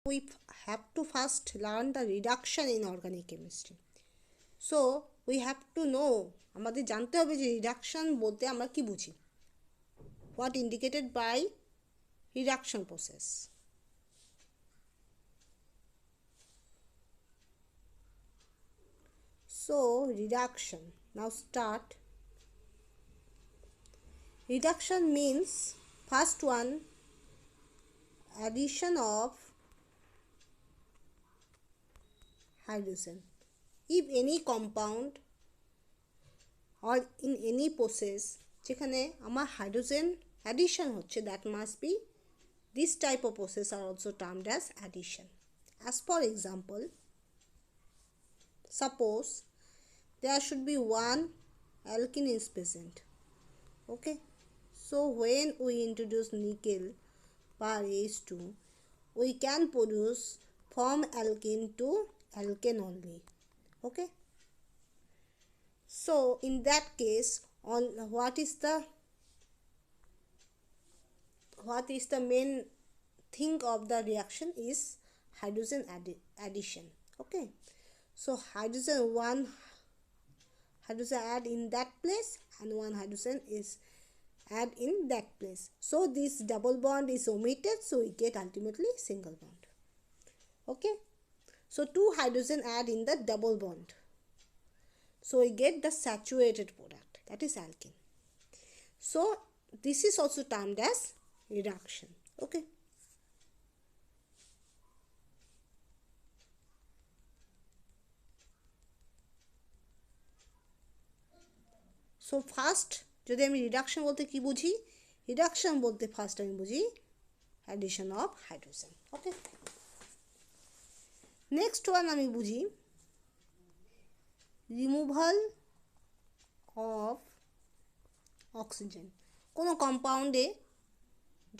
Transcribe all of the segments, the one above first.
we have to first learn the reduction in organic chemistry. So we have to know, আমাদের জানতে হবে যে reduction বলতে আমরা কি বুঝি, what indicated by reduction process. So reduction, now start. Reduction means first one, addition of hydrogen. If any compound or in any process যেখানে আমার hydrogen addition হচ্ছে, that must be, this type of process are also termed as addition. As for example, suppose there should be one alkene is present. Okay, so when we introduce nickel per H2, we can produce from alkene to alkane only. Okay, so in that case, on what is the main thing of the reaction is hydrogen addition. Okay, so one hydrogen add in that place and one hydrogen is add in that place, so this double bond is omitted, so we get ultimately single bond. Okay, so two hydrogen add in the double bond, so we get the saturated product, that is alkene. So this is also termed as reduction. Okay, so first যদি আমি reduction বলতে কি বুঝি, reduction বলতে first আমি বুঝি addition of hydrogen. Okay, next one আমি বুঝি রিমুভাল অফ অক্সিজেন। কোনো কম্পাউন্ডে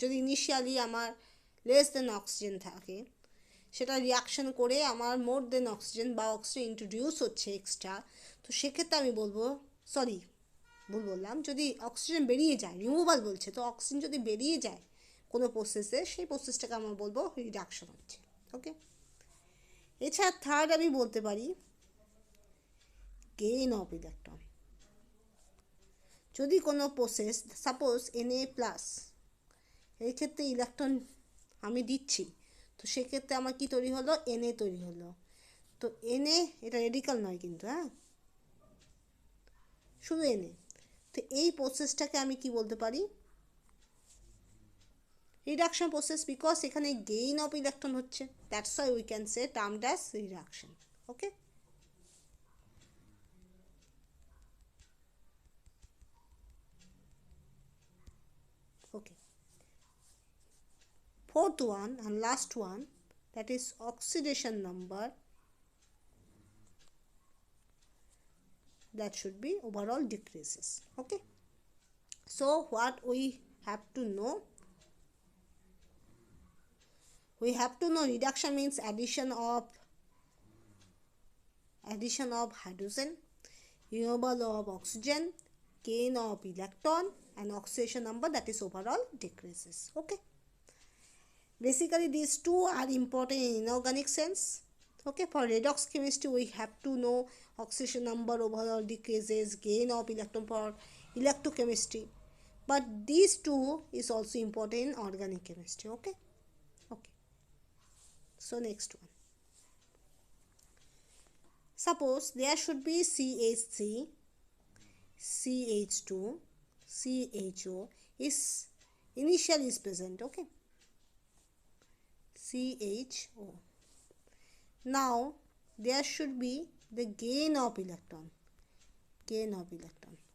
যদি ইনিশিয়ালি আমার লেস দেন অক্সিজেন থাকে, সেটা রিয়াকশন করে আমার মোর দেন অক্সিজেন বা অক্সিজেন ইন্ট্রোডিউস হচ্ছে এক্সট্রা, তো সেক্ষেত্রে আমি বলবো, সরি ভুল বললাম, যদি অক্সিজেন বেরিয়ে যায়, রিমুভাল বলছে, তো অক্সিজেন যদি বেরিয়ে যায় কোনো প্রসেসে, সেই প্রসেসটাকে আমরা বলবো রিডাকশন হচ্ছে। ওকে, এছাড়া থার্ড আমি বলতে পারি গেইন অফ ইলেকট্রন। যদি কোনো প্রসেস, সাপোজ Na প্লাস, এই ক্ষেত্রে ইলেকট্রন আমি দিচ্ছি, তো সেক্ষেত্রে আমার কি তৈরি হলো, Na তৈরি হলো। তো Na এটা রেডিকাল নয় কিন্তু, হ্যাঁ, শুধু Na। তো এই প্রসেসটাকে আমি কি বলতে পারি, রিডাকশন প্রসেস, বিকজ এখানে গেইন অফ ইলেকট্রন হচ্ছে, that's why we can say termed as reduction. Okay, okay, fourth one and last one, that is oxidation number, that should be overall decreases. Okay, so what we have to know, reduction means addition of hydrogen, removal of oxygen, gain of electron, and oxidation number, that is overall decreases. Okay, basically these two are important in inorganic sense. Okay, for redox chemistry we have to know oxidation number, overall decreases, gain of electron for electrochemistry, but these two is also important in organic chemistry. Okay, okay, so next one, suppose there should be CH3, CH2, CHO is initially is present. Okay, CHO. Now there should be the gain of electron.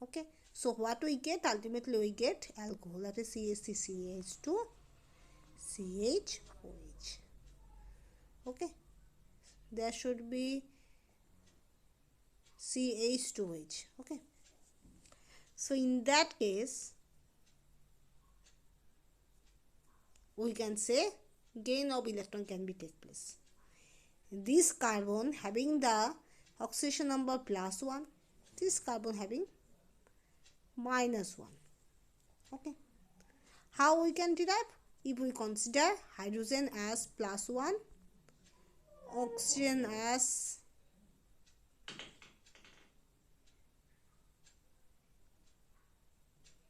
Okay, so what we get, ultimately we get alcohol, that is CH3CH2 CHOH. Okay, there should be CH2H. Okay, so in that case we can say gain of electron can be take place. This carbon having the oxidation number +1, this carbon having -1. Okay, how we can derive? If we consider hydrogen as +1 oxygen as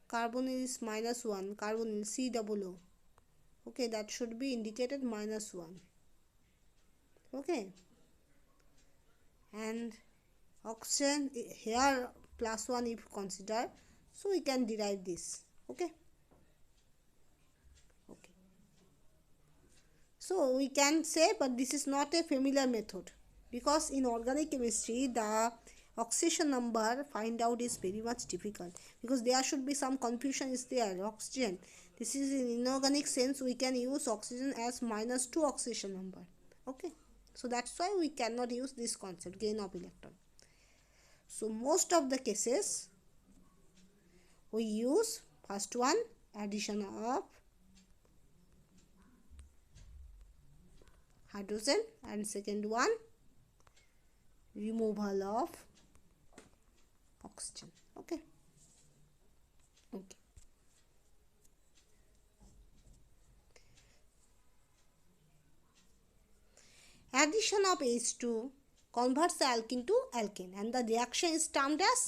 carbonyl is -1, carbonyl COO. Okay, that should be indicated -1. Okay, and oxygen here +1 if consider, so we can derive this. Okay, okay, so we can say, but this is not a familiar method, because in organic chemistry the oxidation number find out is very much difficult, because there should be some confusion is there. Oxygen, this is in inorganic sense, we can use oxygen as -2 oxidation number. Okay, so that's why we cannot use this concept, gain of electron. So most of the cases we use first one, addition of hydrogen, and second one, removal of oxygen. Okay, okay. Addition of H2 converts the alkene to alkane, and the reaction is termed as,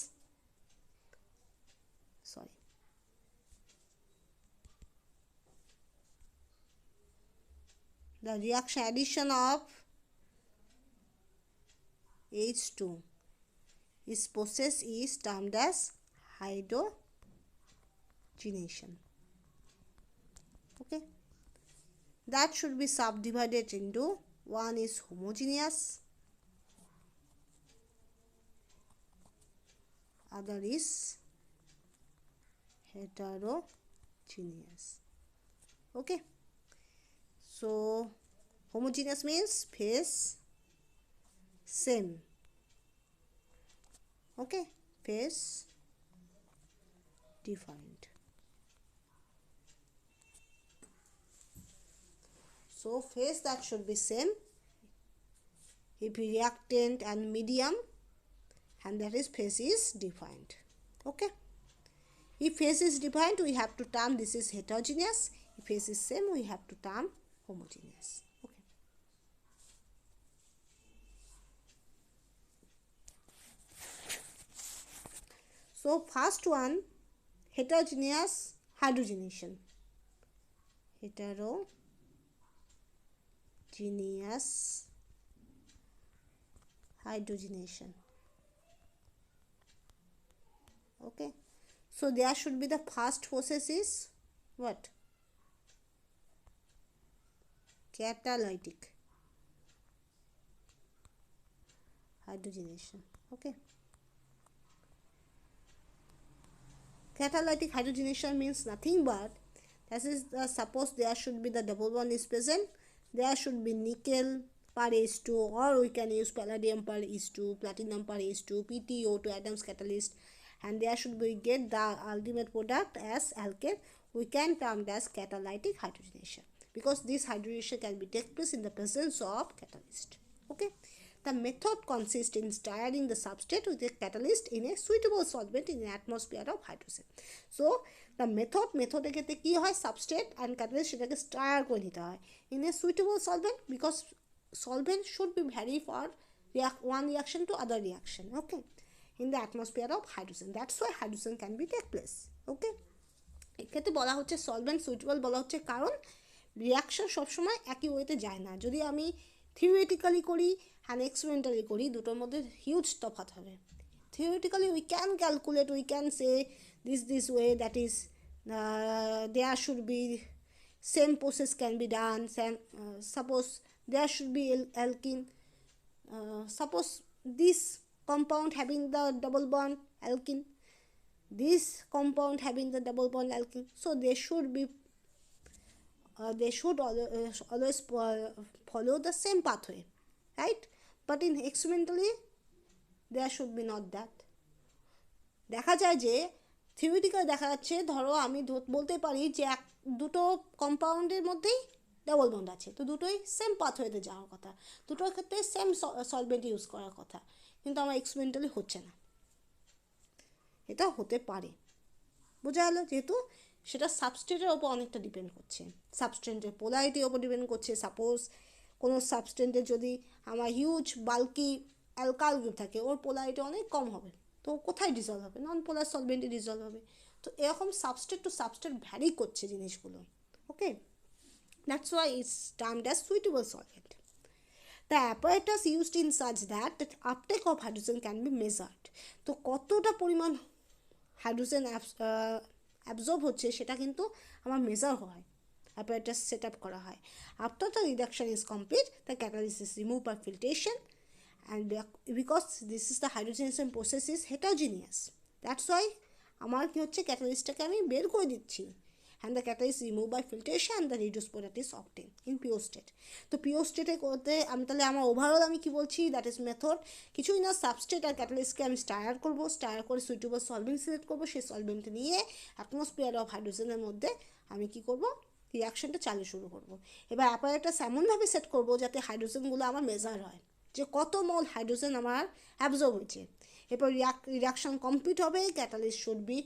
the reaction addition of H2 is process is termed as hydrogenation. Okay, that should be subdivided into, one is homogeneous, other is heterogeneous. Okay, so homogeneous means phase same. Okay, phase different. So phase that should be same if reactant and medium, and that is phase is defined. Okay, if phase is defined, we have to term this is heterogeneous. If phase is same, we have to term homogeneous. Okay, so first one, heterogeneous hydrogenation. Heterogeneous hydrogenation. Okay, so there should be the first process is what? Catalytic hydrogenation. Okay, catalytic hydrogenation means nothing but, that is the, suppose there should be the double bond is present, there should be nickel per H2, or we can use palladium per H2, platinum per H2, PTO2 Adams catalyst, and there should be get the ultimate product as alkane. We can term as catalytic hydrogenation, because this hydrogenation can be take place in the presence of catalyst. Okay, the method consists in stirring the substrate with a catalyst in a suitable solvent in an atmosphere of hydrogen. So the method ক্ষেত্রে কি হয়, substrate and catalyst সেটাকে stir করে নিতে হয় in a suitable solvent, because solvent should be vary for one reaction to other reaction. Okay, in the atmosphere of hydrogen, that's why hydrogen can be take place. Okay, এক্ষেত্রে বলা হচ্ছে solvent suitable বলা হচ্ছে কারণ reaction সবসময় একই ওয়েতে যায় না। যদি আমি থিওরিটিক্যালি করি and experimentally করি, দুটোর মধ্যে হিউজ তফাৎ হবে। Theoretically we can calculate, we can say this way, that is there should be same process can be done, same suppose there should be alkene, suppose this compound having the double bond alkene, this compound having the double bond alkene, so they should be always follow the same pathway, right? But in experimentally there should be not that. দেখা যায় যে theoretically দেখা যাচ্ছে, ধরো আমি বলতে পারি যে দুটো কম্পাউন্ডের মধ্যেই ডাবল বন্ড আছে, তো দুটোই সেম পাথওয়েতে যাওয়ার কথা, দুটোর ক্ষেত্রে সেম সলভেন্ট ইউজ করার কথা, কিন্তু আমার এক্সপেরিমেন্টালি হচ্ছে না। এটা হতে পারে, বোঝা গেল, যেহেতু সেটা সাবস্ট্রেটের ওপর অনেকটা ডিপেন্ড করছে, সাবস্ট্রেটের পোলারিটির ওপর ডিপেন্ড করছে। সাপোজ কোনো সাবস্টেন্টে যদি আমার হিউজ বাল্কি অ্যালকাইল গ্রুপ থাকে, ওর পোলারিটি অনেক কম হবে, তো কোথায় ডিজলভ হবে? নন পোলার সলভেন্টে ডিজলভ হবে। তো এরকম সাবস্টেট টু সাবস্টেট ভ্যারি করছে জিনিসগুলো। Okay, that's why it's termed as suitable solvent. The apparatus used in such that the uptake of hydrogen can be measured. তো কতটা পরিমাণ হাইড্রোজেন অ্যাবজর্ব হচ্ছে সেটা কিন্তু আমার মেজার হয়, apparatus সেট আপ করা হয়। After the reduction is complete, the catalyst is removed by filtration, and because this is the hydrogenation process is heterogeneous, that's why আমার কি হচ্ছে, ক্যাটালিস্টটাকে আমি বের করে দিচ্ছি, and the catalyst is removed by filtration and the reduced product is obtained in pure state. তো pure স্টেটে করতে আমি তাহলে আমার ওভারঅল আমি কি বলছি, দ্যাট ইজ মেথড। কিছুই না, সাবস্টেট আর ক্যাটালিস্টকে আমি স্টায়ার করবো, স্টায়ার করে সুইটেবল সলভেন্ট সিলেক্ট করবো, সেই সলভেন্ট নিয়ে অ্যাটমসফিয়ার অফ হাইড্রোজেনের মধ্যে আমি কি করব, রিয়াকশনটা চালু শুরু করব। এবার অ্যাপারেটাস এমনভাবে সেট করব যাতে হাইড্রোজেনগুলো আমার মেজার হয়, যে কত মোল হাইড্রোজেন আমার অ্যাবজর্ব হয়েছে। এরপর রিয়াকশন কমপ্লিট হবে, catalyst should be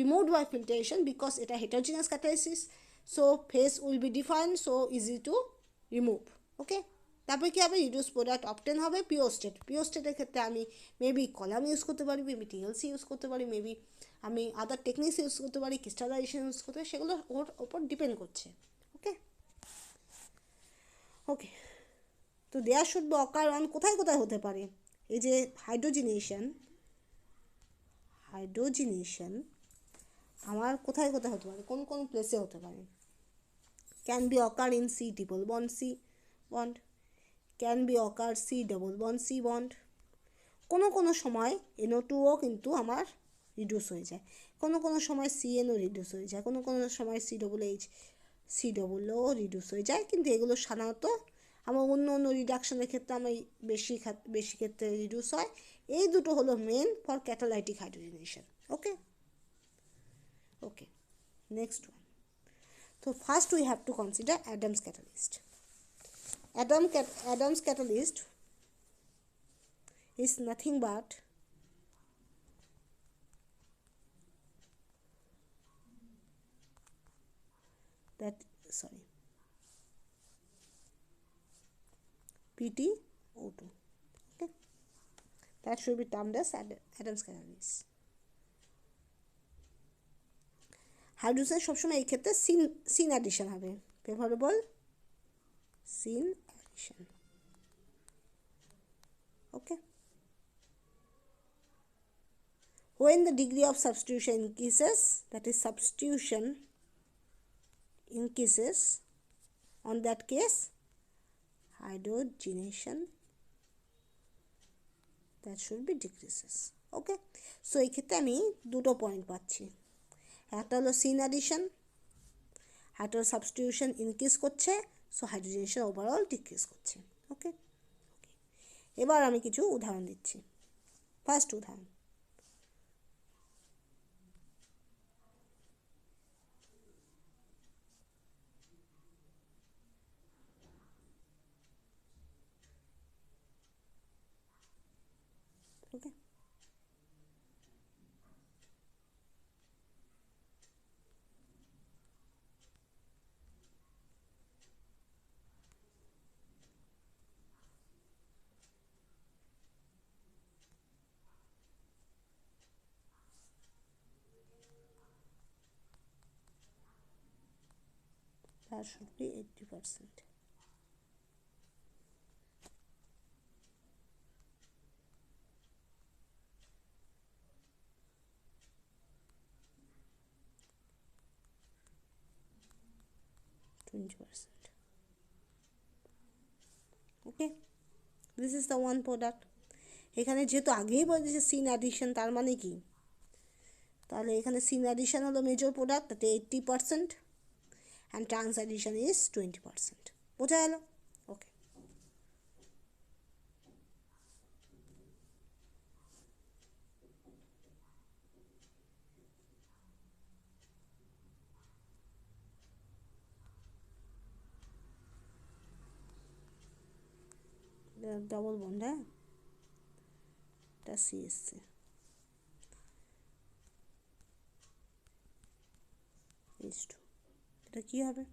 removed by filtration because এটা heterogeneous catalysis, so phase will be defined, so easy to remove. ওকে, তারপরে কী হবে, রিডিউস প্রোডাক্ট অবটেন হবে পিওর স্টেট। পিওর স্টেটের ক্ষেত্রে আমি মেবি কলাম ইউজ করতে পারি, মেবি টিএলসি ইউজ করতে পারি, মেবি আমি আদার টেকনিক্স ইউজ করতে পারি, ক্রিস্টালাইজেশন ইউজ করতে পারি, সেগুলো ওর ওপর ডিপেন্ড করছে। ওকে ওকে তো there should be occur on কোথায় কোথায় হতে পারে, এই যে হাইড্রোজিনেশন আমার কোথায় কোথায় হতে পারে, কোন কোন প্লেসে হতে পারে। Can be occur in C triple bond C bond, can be occur C double bond C bond. কোনো সময় NO2ও কিন্তু আমার রিডিউস হয়ে যায়, কোনো সময় CNও রিডিউস হয়ে যায়, কোনো সময় COOH রিডিউস হয়ে যায়, কিন্তু এগুলো সাধারণত আমার অন্য রিডাকশনের ক্ষেত্রে আমার বেশি ক্ষেত্রে রিডিউস হয়। এই দুটো হলো main for catalytic hydrogenation. Okay next one. So first we have to consider Adams catalyst. Adams catalyst is nothing but PtO2. Okay, that should be termed as Adams catalyst. Hydrogen সবসময় এই ক্ষেত্রে syn addition হবে, favourable syn addition. Okay, when the degree of substitution increases, that is substitution increases, on that case hydrogenation that should be decreases. Okay, so এই ক্ষেত্রে আমি দুটো point পাচ্ছি, একটা হলো সিন অ্যাডিশন, একটা সাবস্টিটিউশন ইনক্রিজ করছে, সো হাইড্রোজেনেশন ওভারঅল ডিক্রিজ করছে। ওকে, এবার আমি কিছু উদাহরণ দিচ্ছি। ফার্স্ট উদাহরণ, ওকে, that should be 80%. Okay, this is the one product. এখানে যেহেতু আগেই বলেছে সিন অ্যাডিশন, তার মানে কি, তাহলে এখানে সিন অ্যাডিশন হলো মেজর প্রোডাক্ট, তাতে 80%, অ্যান্ড ট্রান্স অ্যাডিশন ইজ 20%। বোঝা গেল? ওকে, ডবল বন্ড, হ্যাঁ, এটা CSC, H2, এটা কী হবে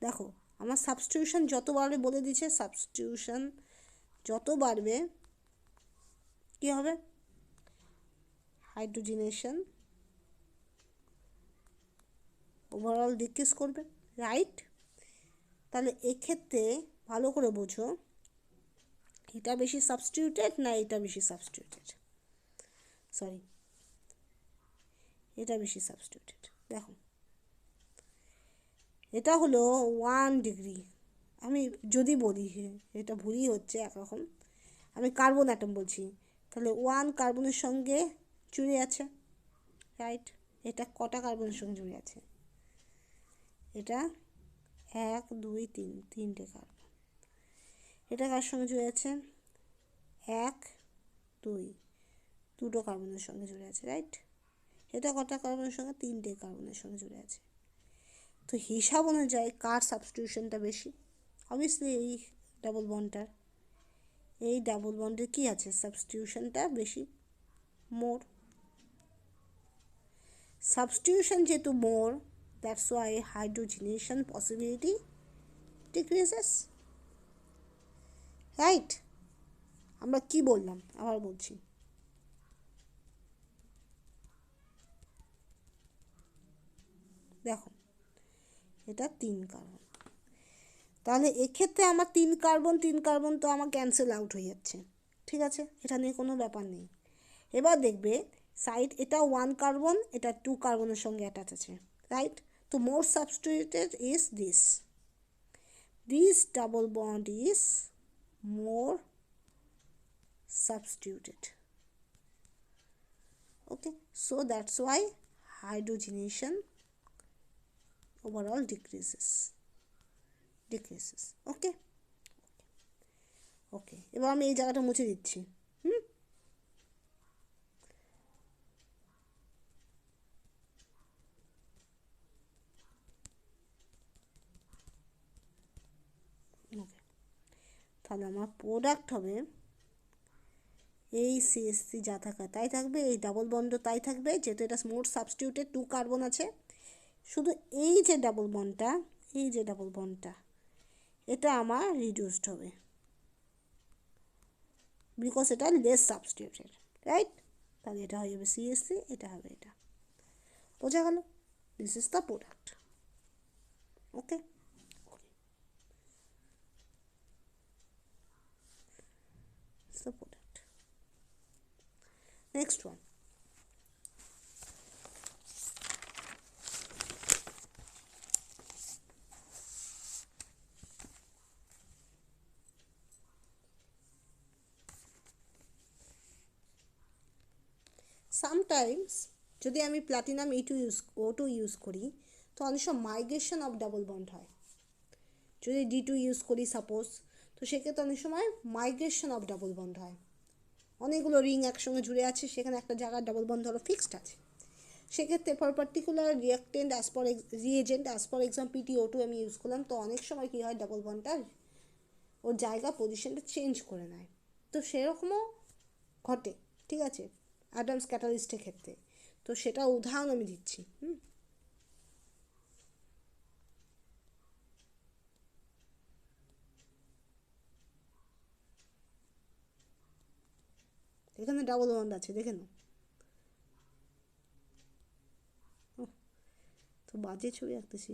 দেখো, আমার সাবস্টিটিউশন যত বাড়বে বলে দিচ্ছে, সাবস্টিটিউশন যত বাড়বে কী হবে, হাইড্রোজেনেশন ওভারঅল ডিক্রিজ করবে, রাইট? তাহলে এক্ষেত্রে ভালো করে বোঝো, এটা বেশি সাবস্টিটিউটেড না এটা বেশি সাবস্টিটিউটেড, সরি এটা বেশি সাবস্টিটিউটেড। দেখো এটা হলো 1 ডিগ্রি, আমি যদি বলি এটা ভুলই হচ্ছে একরকম, আমি কার্বন অ্যাটম বলছি, তাহলে 1 কার্বনের সঙ্গে জুড়ে আছে, রাইট? এটা কটা কার্বনের সঙ্গে জুড়ে আছে, এটা 1 2 3 তিনটে কার্বন। এটা কার সঙ্গে জুড়ে আছে, 1 2 দুটো কার্বনের সঙ্গে জুড়ে আছে, রাইট? এটা কটা কার্বনের সঙ্গে, তিনটে কার্বনের সঙ্গে জুড়ে আছে। তো হিসাব অনুযায়ী কার সাবস্টিটিউশনটা বেশি, অবভিয়াসলি এই ডাবল বন্ডটার, এই ডাবল বন্ডের কী আছে, সাবস্টিটিউশনটা বেশি, মোর। সাবস্টিটিউশন যেহেতু more, that's why hydrogenation possibility decreases, right? আমরা কি বললাম, আবার বলছি, দেখো এটা 3 কার্বন, তাহলে এক্ষেত্রে আমার 3 কার্বন তো আমার ক্যান্সেল আউট হয়ে যাচ্ছে, ঠিক আছে, এটা নিয়ে কোনো ব্যাপার নেই। এবার দেখবে সাইড, এটা 1 কার্বন, এটা 2 কার্বনের সঙ্গে অ্যাটাচ আছে, রাইট? তো more substituted is this double bond is more substituted, okay? So that's why hydrogenation overall decreases, okay? Okay, এবার আমি এই জায়গাটা মুছে দিচ্ছি, ওকে। তাহলে আমার প্রোডাক্ট হবে এই সিএসসি যা থাকা তাই থাকবে, এই ডাবল বন্ডও তাই থাকবে, যেহেতু এটা মোর সাবস্টিটিউটেড 2 কার্বন আছে, শুধু এই যে ডাবল বন্ডটা এটা আমার রিডিউসড হবে, বিকজ এটা লেস সাবস্টিটিউটেড, রাইট? তাহলে এটা হয়ে যাবে সিএসসি, এটা হবে এটা, বোঝা গেল? This is the product, okay? The product. Next one, sometimes যদি আমি প্লাটিনাম O2 ইউজ করি, তো অনেক সময় মাইগ্রেশন অফ ডাবল বন্ড হয়। যদি D2 ইউজ করি সাপোজ, তো সেক্ষেত্রে অনেক সময় মাইগ্রেশন অফ ডাবল বন্ড হয়, অনেকগুলো রিং একসঙ্গে জুড়ে আছে, সেখানে একটা জায়গায় ডাবল বন্ড ধরো ফিক্সড আছে, সেক্ষেত্রে for particular reactant reagent as for example PTO2 আমি ইউজ করলাম, তো অনেক সময় কী হয়, ডাবল বন্ডটা ওর জায়গা পজিশনটা চেঞ্জ করে নেয়, তো সেরকমও ঘটে, ঠিক আছে, অ্যাডামস ক্যাটালিস্টের ক্ষেত্রে। তো সেটা উদাহরণ আমি দিচ্ছি, এখানে ডাবল বন্ড আছে, দেখে নাও। তো বাজে ছবি আঁকতেছি,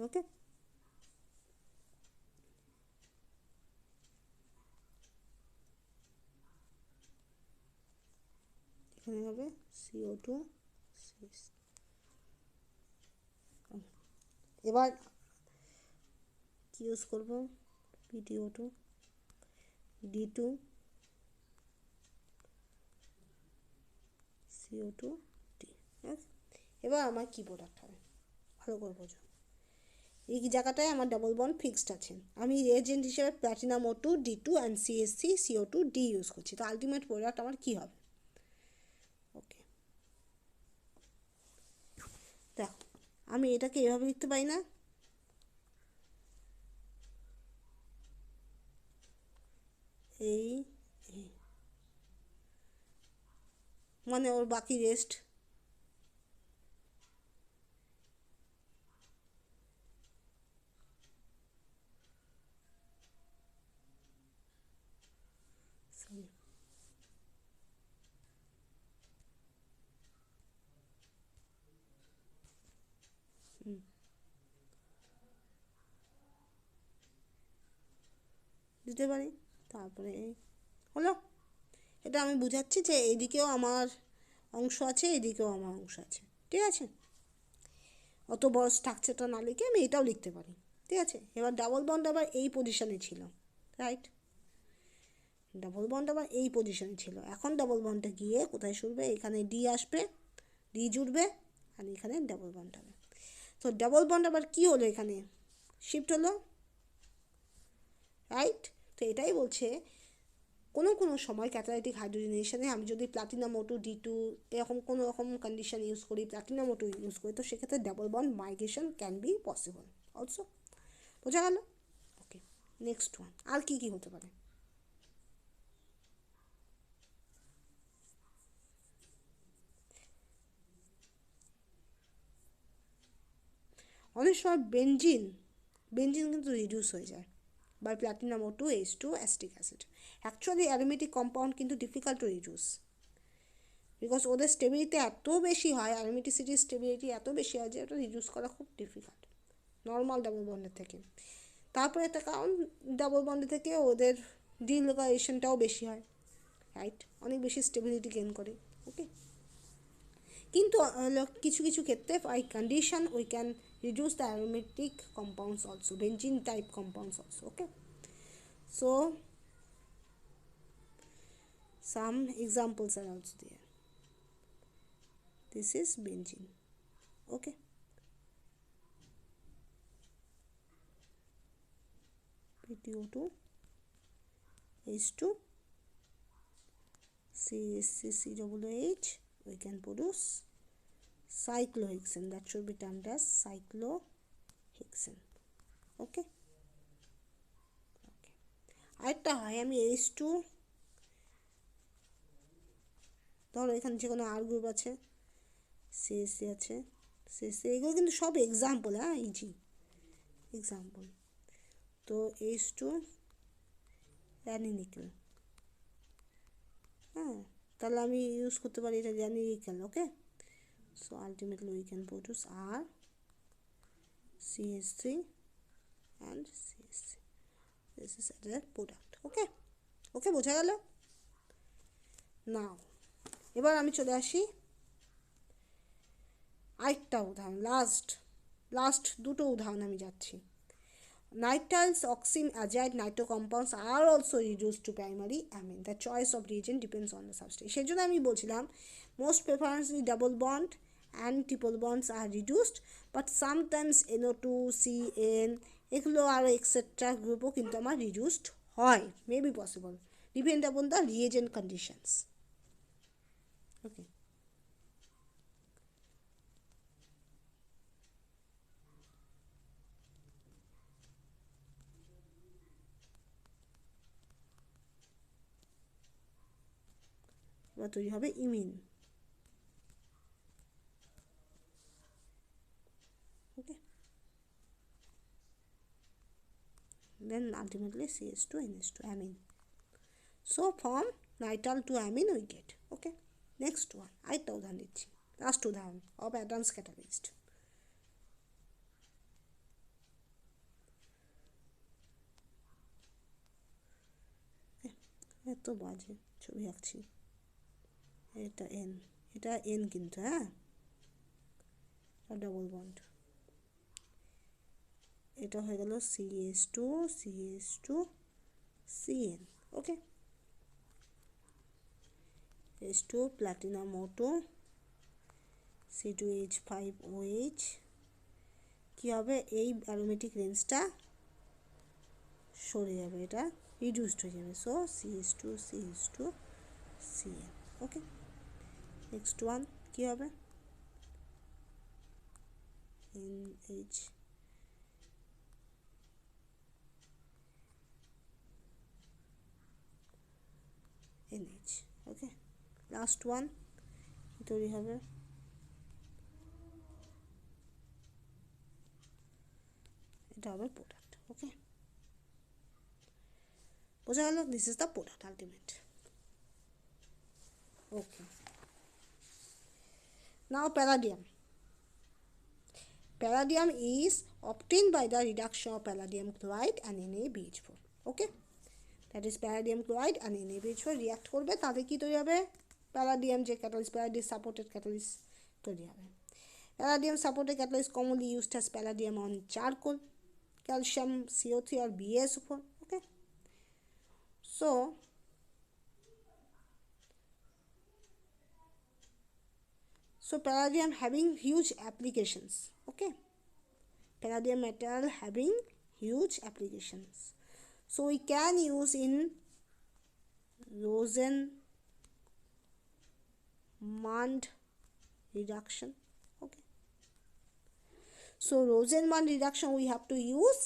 ওকে? এখানে হবে CO2 এবার কি ইউজ করবো, PTO2 D2 CO2 D, এবার আমার কি প্রোডাক্ট হবে ভালো করে বোঝো। এই জায়গাটায় আমার ডাবল বন্ড ফিক্সড আছে, আমি রিএজেন্ট হিসেবে platinum O2 D2 and CSC CO2 D use করছি, তো আলটিমেট প্রোডাক্ট আমার কী হবে, ওকে? দেখো আমি এটাকে এভাবে লিখতে পারি না, এই মানে ওর বাকি রেস্ট দিতে পারি। তারপরে হলো, এটা আমি বুঝাচ্ছি যে এইদিকেও আমার অংশ আছে, এইদিকেও আমার অংশ আছে, ঠিক আছে। অত বড় স্ট্রাকচারটা না লিখে আমি এটাও লিখতে পারি, ঠিক আছে। এবার ডাবল বন্ড আবার এই পজিশনে ছিল, রাইট, ডাবল বন্ড আবার এই পজিশনে ছিল। এখন ডাবল বন্ডটা গিয়ে কোথায় শুরবে, এখানে ডি আসবে, ডি জুড়বে, আর এখানে ডাবল বন্ড হবে। তো ডাবল বন্ড আবার কী হলো, এখানে শিফট হলো, রাইট। তো এটাই বলছে কোনো কোনো সময় ক্যাটালাইটিক হাইড্রোজেনেশনে আমি যদি প্লাটিনাম O2 D2 এরকম কোনো রকম কন্ডিশন ইউজ করি, প্লাটিনাম O2 ইউজ করি, তো সেক্ষেত্রে double bond migration can be possible also. বোঝা গেল? ওকে, নেক্সট ওয়ান। আর কি কি হতে পারে? অনেক সময় বেঞ্জিন কিন্তু রিডিউস হয়ে যায় by platinum O2 H2 acetic acid. Actually aromatic compound কিন্তু ডিফিকাল্ট টু রিডিউস, বিকজ ওদের স্টেবিলিটি এত বেশি হয়, অ্যারোমেটিসিটির স্টেবিলিটি এত বেশি হয় যে ওটা রিডিউস করা খুব ডিফিকাল্ট নর্মাল ডাবল বন্ডের থেকে। তারপরে একটা কারণ, ডাবল বন্ডের থেকে ওদের ডিলোকারেশনটাও বেশি হয়, রাইট, অনেক বেশি স্টেবিলিটি গেইন করে। ওকে, কিন্তু কিছু কিছু ক্ষেত্রে by condition we can reduce the aromatic compounds also, benzene type compounds also. Okay, so some examples are also there. This is benzene. Okay, PTO2 H2 CCCOH, we can produce cyclohexane, that should be termed as cyclohexane. Okay, আরেকটা হয়, আমি H2 ধরো এখানে যে কোনো আর group আছে, CSC আছে, CSC, এগুলো কিন্তু সব এক্সাম্পল, হ্যাঁ, ইজি এক্সাম্পল। তো H2 র্যানিনিকেল, হ্যাঁ, তাহলে আমি ইউজ করতে পারি এটা র্যানিনিকেল। ওকে, so ultimately we can produce R, CSC and CSC. This is a product. Okay, okay, বোঝা গেল? নাও এবার আমি চলে আসি আরেকটা উদাহরণ, লাস্ট দুটো উদাহরণ আমি যাচ্ছি। Nitriles, oxime, azide, nitro compounds are also reduced to primary amine. The choice of reagent depends on the substrate. সেই জন্য আমি বলছিলাম most preferentially double bond and triple bonds are reduced, but sometimes NO2, CN এগুলো আর etcetera গ্রুপও কিন্তু আমার reduced হয়, may be possible, depend upon the reagent conditions. Okay, এবার তৈরি হবে ইমিন। ওকে, then ultimately CH2 NH2 amine. So from nitrile to amine we get. Okay, next one আরেকটা উদাহরণ দিচ্ছি, লাস্ট উদাহরণ of Adams catalyst. এত বাজে ছবি আঁকছি, এটা এন, এটা এন কিন্তু, হ্যাঁ, ডাবল বন্ড, এটা হয়ে গেল CH2 CH2 CN। ওকে, H2 platinum O2 C2H5OH, কী হবে, এই অ্যারোমেটিক রেঞ্জটা সরে যাবে, এটা রিডিউসড হয়ে যাবে, সো CH2 CH2 CN। ওকে, নেক্সট ওয়ান কী হবে, NH NH. Okay, last one তৈরি হবে, এটা হবে প্রোডাক্ট। ওকে, বোঝা গেল? This is the product ultimate. Okay, now palladium. Palladium is obtained by the reduction of palladium chloride and NaBH4. Okay, that is palladium chloride and NaBH4 react করবে, তাতে কি তৈরি হবে? প্যালাডিয়াম যে ক্যাটালিস্ট, প্যালাডিয়াম সাপোর্টেড ক্যাটালিস্ট তৈরি হবে। Palladium supported catalyst commonly used as palladium on charcoal, calcium CO3 or BaSO4. Okay, so palladium having huge applications. Okay, palladium metal having huge applications, so we can use in Rosenmund reduction. Okay, so Rosenmund reduction we have to use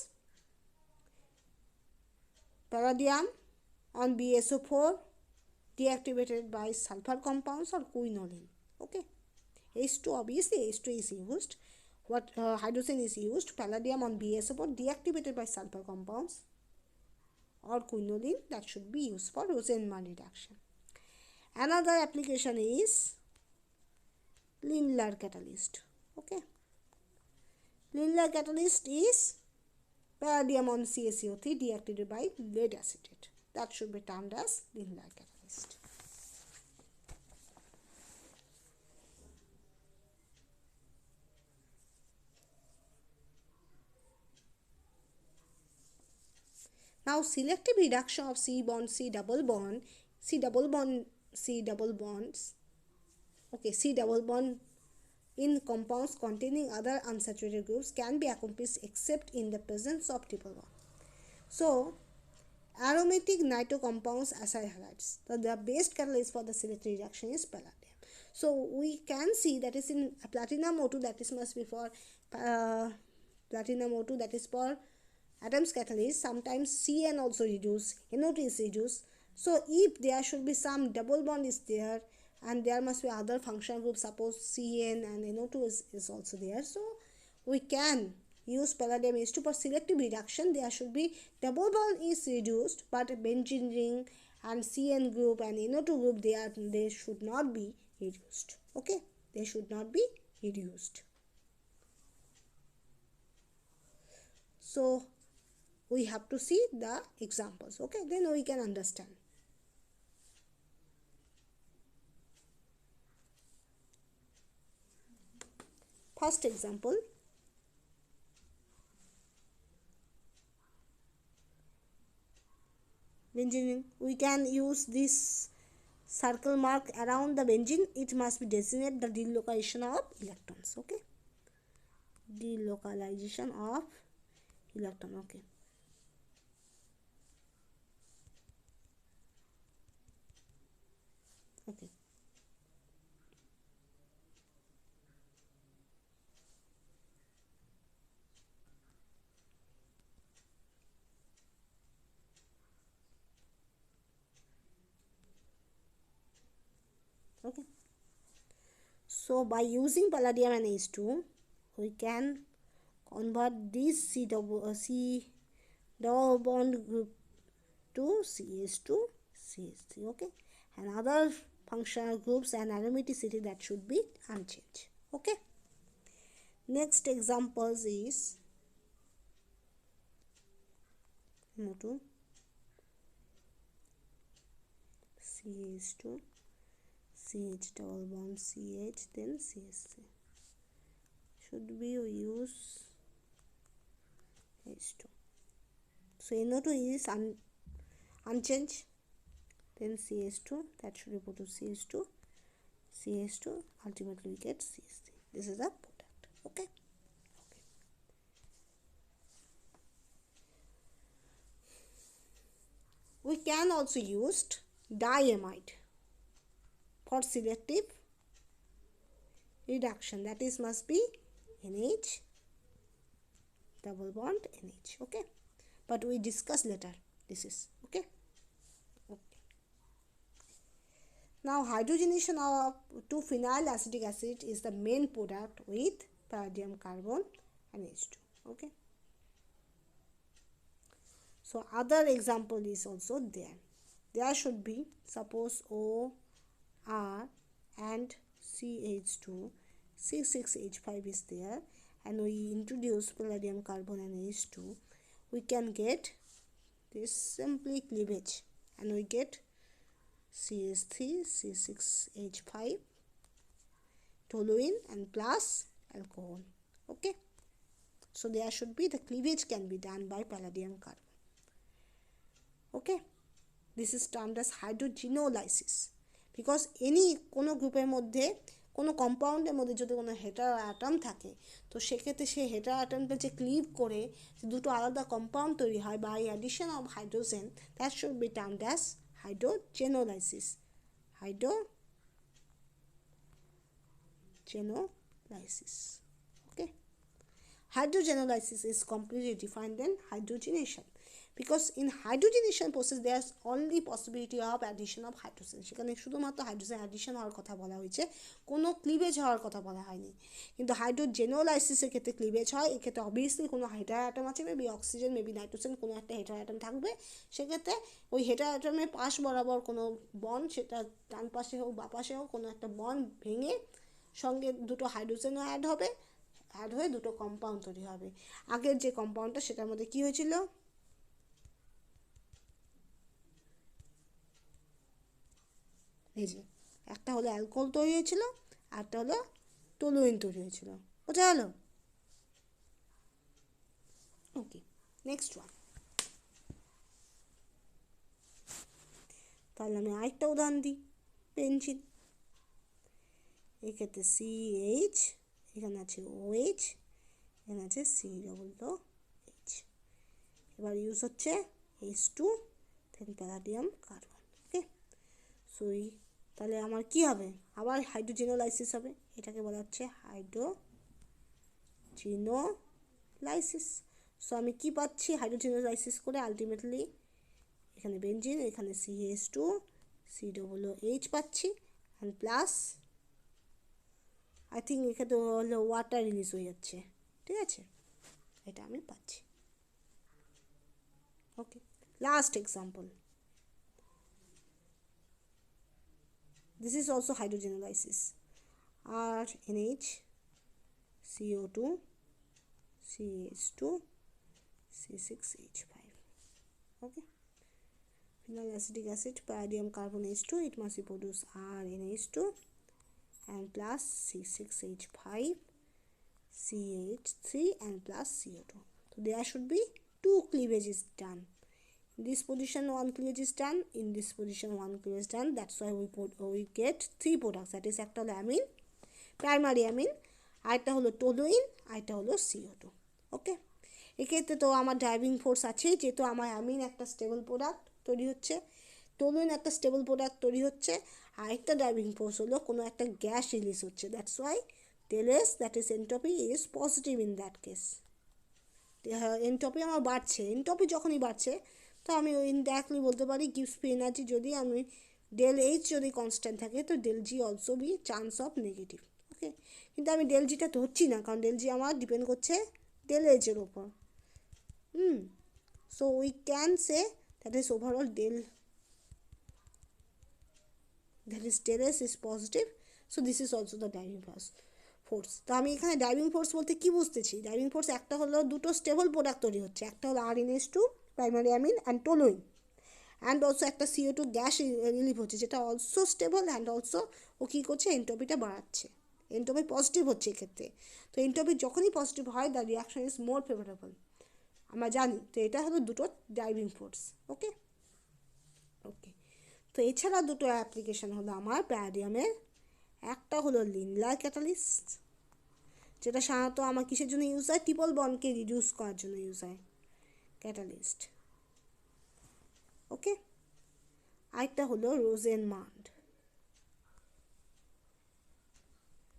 palladium on BaSO4 deactivated by sulfur compounds or quinoline. Okay, H2, obviously H2 is used. What hydrogen is used? Palladium on BaSO4 deactivated by sulfur compounds or quinoline, that should be used for Rosenmund reduction. Another application is Lindlar catalyst. Okay, Lindlar catalyst is palladium on CaCO3 deactivated by lead acetate, that should be termed as Lindlar catalyst. Now selective reduction of C bond C double bond in compounds containing other unsaturated groups can be accomplished except in the presence of triple bond. So aromatic nitro compounds, as I highlights, the best catalyst for the selective reduction is palladium. So we can see that is in platinum O2, that is must be for platinum O2, that is for Adams catalyst. Sometimes CN also reduce, NO2 is reduced. So if there should be some double bond is there and there must be other functional group, suppose CN and NO2 is also there, so we can use palladium H2 for selective reduction. There should be double bond is reduced, but benzene ring and CN group and NO2 group, they should not be reduced. Okay, they should not be reduced. So we have to see the examples. Okay, then we can understand. First example, benzene. We can use this circle mark around the benzene. It must be designate the delocalization of electrons. Okay, delocalization of electron. Okay, okay, okay. So by using palladium and H2, we can convert this C double bond group to CH2 CH3. Okay, and other functional groups and aromaticity, that should be unchanged. Okay, next examples is NO2 CH2 CH double bond CH, then CH3. Should be we use H2. So NO2 is unchanged, then CH2, that should be put to CH2 CH2, ultimately we get CH3. This is the product. Okay, we can also use diamide for selective reduction, that is must be NH double bond NH. Okay, but we discuss later. This is okay. Okay, Now hydrogenation of 2-phenyl acetic acid is the main product with palladium carbon and H2. Okay. So other example is also there. There should be, suppose O, R and CH2, C6H5 is there, and we introduce palladium carbon and H2, we can get this simply cleavage, and we get CH3, C6H5, toluene and plus alcohol. Okay. So there should be, the cleavage can be done by palladium carbon. Okay. This is termed as hydrogenolysis, because any কোনো গ্রুপের মধ্যে কোনো কম্পাউন্ডের মধ্যে যদি কোনো হেটার atom থাকে, তো সেক্ষেত্রে সেই হেটার অ্যাটমটা যে ক্লিভ করে দুটো আলাদা কম্পাউন্ড তৈরি হয় by addition of hydrogen, that should be termed as hydrogenolysis. Hydrogenolysis. Okay. Hydrogenolysis is completely different than hydrogenation, because in hydrogenation process there is only possibility of addition of hydrogen. সেখানে শুধুমাত্র hydrogen addition হওয়ার কথা বলা হয়েছে, কোনো cleavage হওয়ার কথা বলা হয়নি। কিন্তু হাইড্রোজেনোলাইসিসের ক্ষেত্রে ক্লিভেজ হয়। এক্ষেত্রে অবভিয়াসলি কোনো হেটার অ্যাটম আছে, মেবি অক্সিজেন, মেবি নাইট্রোজেন, কোনো একটা হেটার অ্যাটম থাকবে। সেক্ষেত্রে ওই হেটার অ্যাটমের পাশ বরাবর কোনো বন্ড, সেটা ডান পাশে হোক বা পাশে হোক, কোনো একটা বন্ড ভেঙে সঙ্গে দুটো হাইড্রোজেনও অ্যাড হবে, অ্যাড হয়ে দুটো কম্পাউন্ড তৈরি হবে। আগের যে কম্পাউন্ডটা সেটার মধ্যে কী হয়েছিল, এই যে একটা হলো অ্যালকোহল তৈরি হয়েছিল, আরটা হলো টলুইন তৈরি হয়েছিল। বোঝা গেল? ওকে, নেক্সট ওয়ান। তাহলে আমি আরেকটা উদাহরণ দিই, পেন্সিল। এক্ষেত্রে CH, এখানে আছে OH, এখানে আছে C=H। এবার ইউজ হচ্ছে H2 দেন প্যালাডিয়াম কার্বন। ওকে, সো তাহলে আমার কি হবে, আবার হাইড্রোজেনোলাইসিস হবে। এটাকে বলা হচ্ছে হাইড্রোজেনোলাইসিস। সো আমি কি পাচ্ছি হাইড্রোজেনোলাইসিস করে, আলটিমেটলি এখানে বেনজিন, এখানে CH2, C=H পাচ্ছি, অ্যান্ড প্লাস আই থিঙ্ক এখানে হলো ওয়াটার রিলিজ হয়ে যাচ্ছে। ঠিক আছে, এটা আমি পাচ্ছি। Okay, last example. This is also hydrogenolysis. RNH, CO2, CH2, C6H5. Okay. Phenyl acetic acid, palladium carbon H2, it must be produce RNH2 and plus C6H5, CH3 and plus CO2. So there should be 2 cleavages done. In this position 1 cleavage is done, in this position 1 cleavage is done. That's why we get 3 products. That is একটা হলো amine, primary amine, আরেকটা হলো toluene, আরেকটা হলো CO2. ওকে, এক্ষেত্রে তো আমার driving force আছেই, যেহেতু আমার অ্যামিন একটা স্টেবল প্রোডাক্ট তৈরি হচ্ছে, টলুইন একটা স্টেবল প্রোডাক্ট তৈরি হচ্ছে, আরেকটা ড্রাইভিং ফোর্স হলো কোনো একটা গ্যাস রিলিজ হচ্ছে। That's why delta S, that is entropy, is positive in that case. Entropy আমার বাড়ছে, এনট্রপি যখনই বাড়ছে তো আমি ইনডাইরেক্টলি বলতে পারি গিভস ফ্রি এনার্জি। যদি আমি ΔH যদি কনস্ট্যান্ট থাকে, তো ΔG also be chance of negative. Okay, কিন্তু আমি ΔGটা ধরছি না, কারণ ΔG আমার ডিপেন্ড করছে ΔH এর ওপর। So we can say that is overall ΔS is positive. So this is also the driving force. তো আমি এখানে ড্রাইভিং ফোর্স বলতে কি বুঝতেছি, ড্রাইভিং ফোর্স একটা হলো দুটো স্টেবল প্রোডাক্ট তৈরি হচ্ছে, একটা হলো RNH2 primary amine and toluene, and also একটা CO2 গ্যাস রিলিভ হচ্ছে, যেটা অলসো স্টেবল, অ্যান্ড অলসো ও কী করছে, এনট্রপিটা বাড়াচ্ছে, এনট্রপি পজিটিভ হচ্ছে এক্ষেত্রে। তো এনট্রপি যখনই পজিটিভ হয়, the reaction is more favourable, আমরা জানি। তো এটা হলো দুটো ড্রাইভিং ফোর্স। ওকে ওকে তো এছাড়া দুটো অ্যাপ্লিকেশন হলো আমার প্যারাডিয়ামের। একটা হলো লিন্ডলার ক্যাটালিস্ট, যেটা সাধারণত আমার কিসের জন্য ইউজ হয়, ট্রিপল বন্ডকে রিডিউস করার জন্য ইউজ হয় ক্যাটালিস্ট। ওকে, আরেকটা হলো রোজেনমান্ড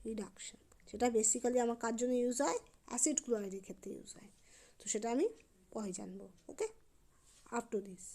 রিডাকশন, যেটা বেসিক্যালি আমার কার জন্য ইউজ হয়, অ্যাসিড ক্লোরাইডের ক্ষেত্রে ইউজ হয়। তো সেটা আমি পরে জানবো। ওকে, আফটার দিস।